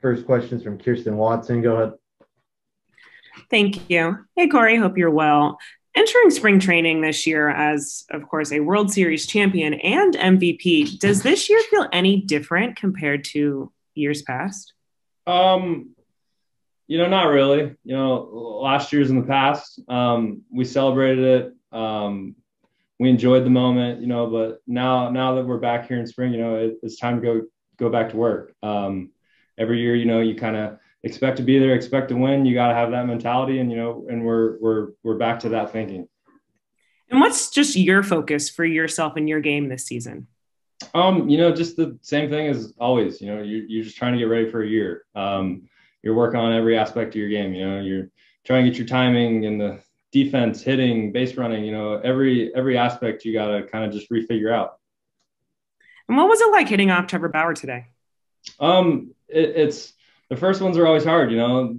First question is from Kirsten Watson. Go ahead. Thank you. Hey, Corey, hope you're well. Entering spring training this year as, of course, a World Series champion and MVP, does this year feel any different compared to years past? Um, Not really. Last year's in the past, we celebrated it. We enjoyed the moment, but now that we're back here in spring, it's time to go back to work. Every year, you kind of expect to be there, expect to win. You got to have that mentality, and we're back to that thinking. And what's just your focus for yourself and your game this season? Just the same thing as always. You're just trying to get ready for a year. You're working on every aspect of your game. You're trying to get your timing and the defense, hitting, base running. Every aspect you got to kind of just refigure out. And what was it like hitting off Trevor Bauer today? It's the first ones are always hard.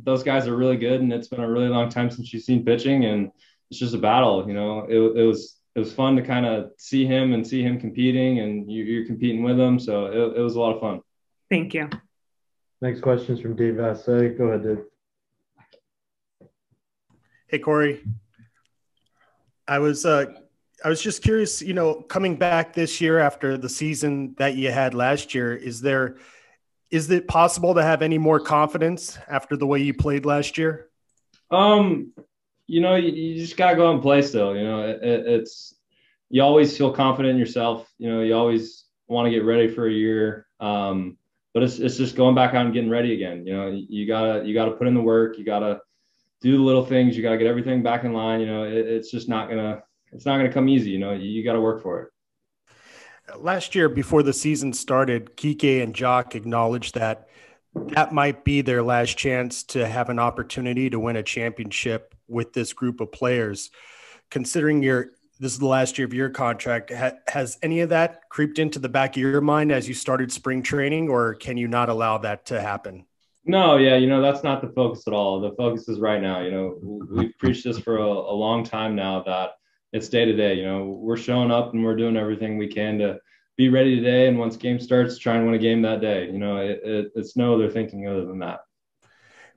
Those guys are really good, and it's been a really long time since you've seen pitching, and it's just a battle. It was fun to kind of see him competing, and you're competing with him. So it was a lot of fun. Thank you. Next question is from Dave Vassay. Go ahead, Dave. Hey, Corey. I was just curious, coming back this year after the season that you had last year, is it possible to have any more confidence after the way you played last year? You just gotta go out and play still. It's you always feel confident in yourself. You always want to get ready for a year. But it's just going back out and getting ready again. You gotta put in the work. You gotta do the little things. You gotta get everything back in line. It's just not gonna come easy. You gotta work for it. Last year, before the season started, Kike and Jock acknowledged that might be their last chance to have an opportunity to win a championship with this group of players. Considering this is the last year of your contract, has any of that creeped into the back of your mind as you started spring training, or can you not allow that to happen? No, yeah, that's not the focus at all. The focus is right now. We've preached this for a long time now that it's day to day. We're showing up and we're doing everything we can to be ready today. And once game starts, try and win a game that day. It's no other thinking other than that.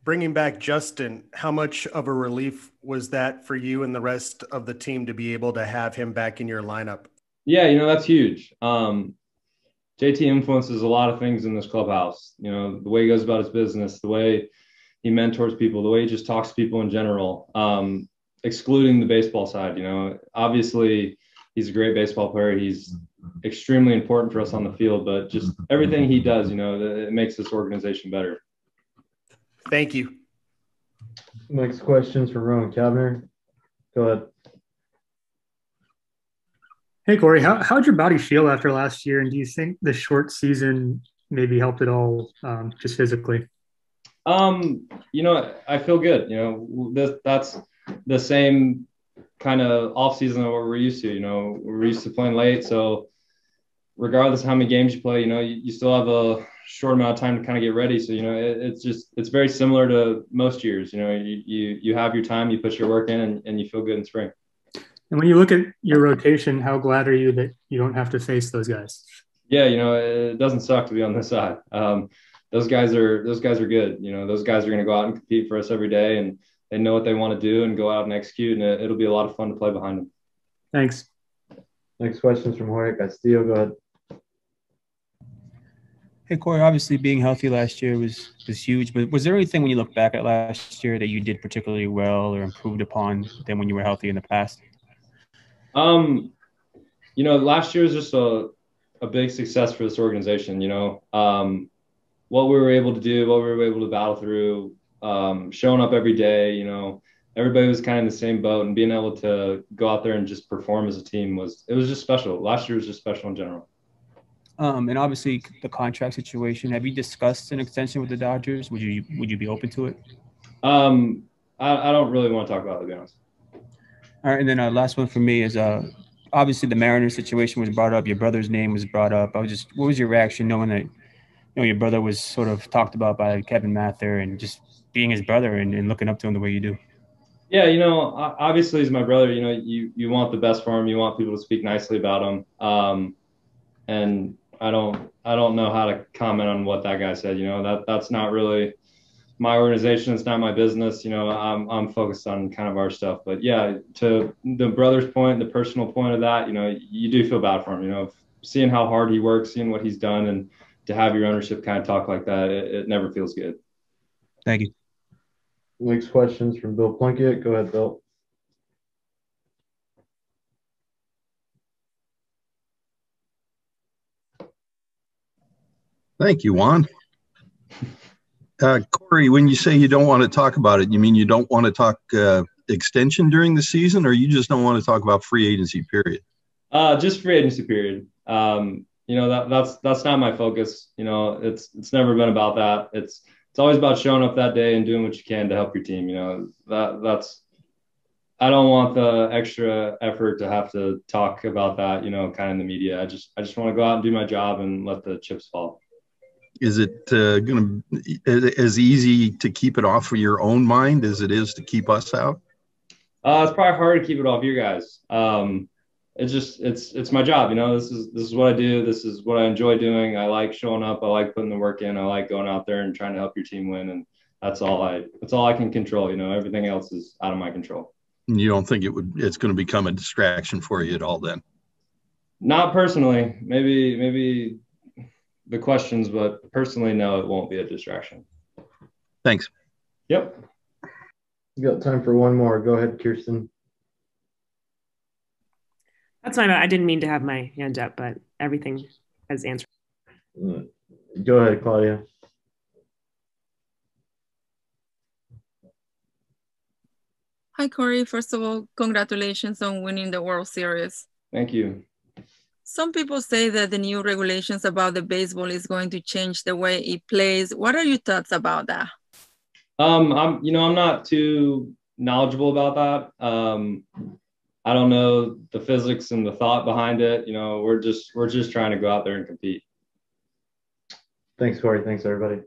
Bringing back Justin, how much of a relief was that for you and the rest of the team to be able to have him back in your lineup? Yeah, that's huge. JT influences a lot of things in this clubhouse. The way he goes about his business, the way he mentors people, the way he just talks to people in general, excluding the baseball side. Obviously he's a great baseball player. He's extremely important for us on the field, but just everything he does, it makes this organization better. Thank you. Next question is from Rowan Kavner. Go ahead. Hey, Corey, how'd your body feel after last year? And do you think the short season maybe helped at all, just physically? I feel good. That's the same kind of off season that we're used to. We're used to playing late. So regardless of how many games you play, you still have a short amount of time to kind of get ready. So, it's very similar to most years. You have your time, you put your work in, and you feel good in spring. And when you look at your rotation, how glad are you that you don't have to face those guys? Yeah, it doesn't suck to be on this side. Those guys are good. Those guys are going to go out and compete for us every day, and they know what they want to do and go out and execute, and it'll be a lot of fun to play behind them. Thanks. Next question is from Jorge Castillo. Go ahead. Hey, Corey, obviously being healthy last year was huge, but was there anything when you look back at last year that you did particularly well or improved upon than when you were healthy in the past? Last year was just a big success for this organization. What we were able to do, what we were able to battle through, showing up every day, everybody was kind of in the same boat, and being able to go out there and just perform as a team was just special. Last year was just special in general. And obviously the contract situation, have you discussed an extension with the Dodgers? Would you be open to it? I don't really want to talk about it, to be honest. All right. And then last one for me is obviously the Mariners situation was brought up. Your brother's name was brought up. What was your reaction knowing that, your brother was sort of talked about by Kevin Mather and just being his brother and looking up to him the way you do? Yeah. Obviously he's my brother. You want the best for him. You want people to speak nicely about him. And I don't know how to comment on what that guy said. That's not really my organization. It's not my business. I'm focused on kind of our stuff. But yeah, to the brother's point, the personal point of that, you do feel bad for him. Seeing how hard he works, seeing what he's done, and to have your ownership kind of talk like that, it never feels good. Thank you. Next questions from Bill Plunkett. Go ahead, Bill. Thank you, Juan. Corey, when you say you don't want to talk about it, you mean you don't want to talk extension during the season, or you just don't want to talk about free agency period? Just free agency period. That's not my focus. It's never been about that. It's always about showing up that day and doing what you can to help your team. I don't want the extra effort to have to talk about that, kind of in the media. I just want to go out and do my job and let the chips fall. Is it going to be as easy to keep it off of your own mind as it is to keep us out? It's probably hard to keep it off you guys. It's my job. This is what I do. This is what I enjoy doing. I like showing up. I like putting the work in. I like going out there and trying to help your team win. And that's all I can control. Everything else is out of my control. You don't think it's going to become a distraction for you at all then? Not personally. Maybe the questions, but personally, no, it won't be a distraction. Thanks. Yep. You got time for one more. Go ahead, Kirsten. That's fine. I didn't mean to have my hand up, but everything has answered. Go ahead, Claudia. Hi, Corey. First of all, congratulations on winning the World Series. Thank you. Some people say that the new regulations about the baseball is going to change the way it plays. What are your thoughts about that? I'm not too knowledgeable about that. I don't know the physics and the thought behind it. We're just trying to go out there and compete. Thanks, Corey. Thanks, everybody.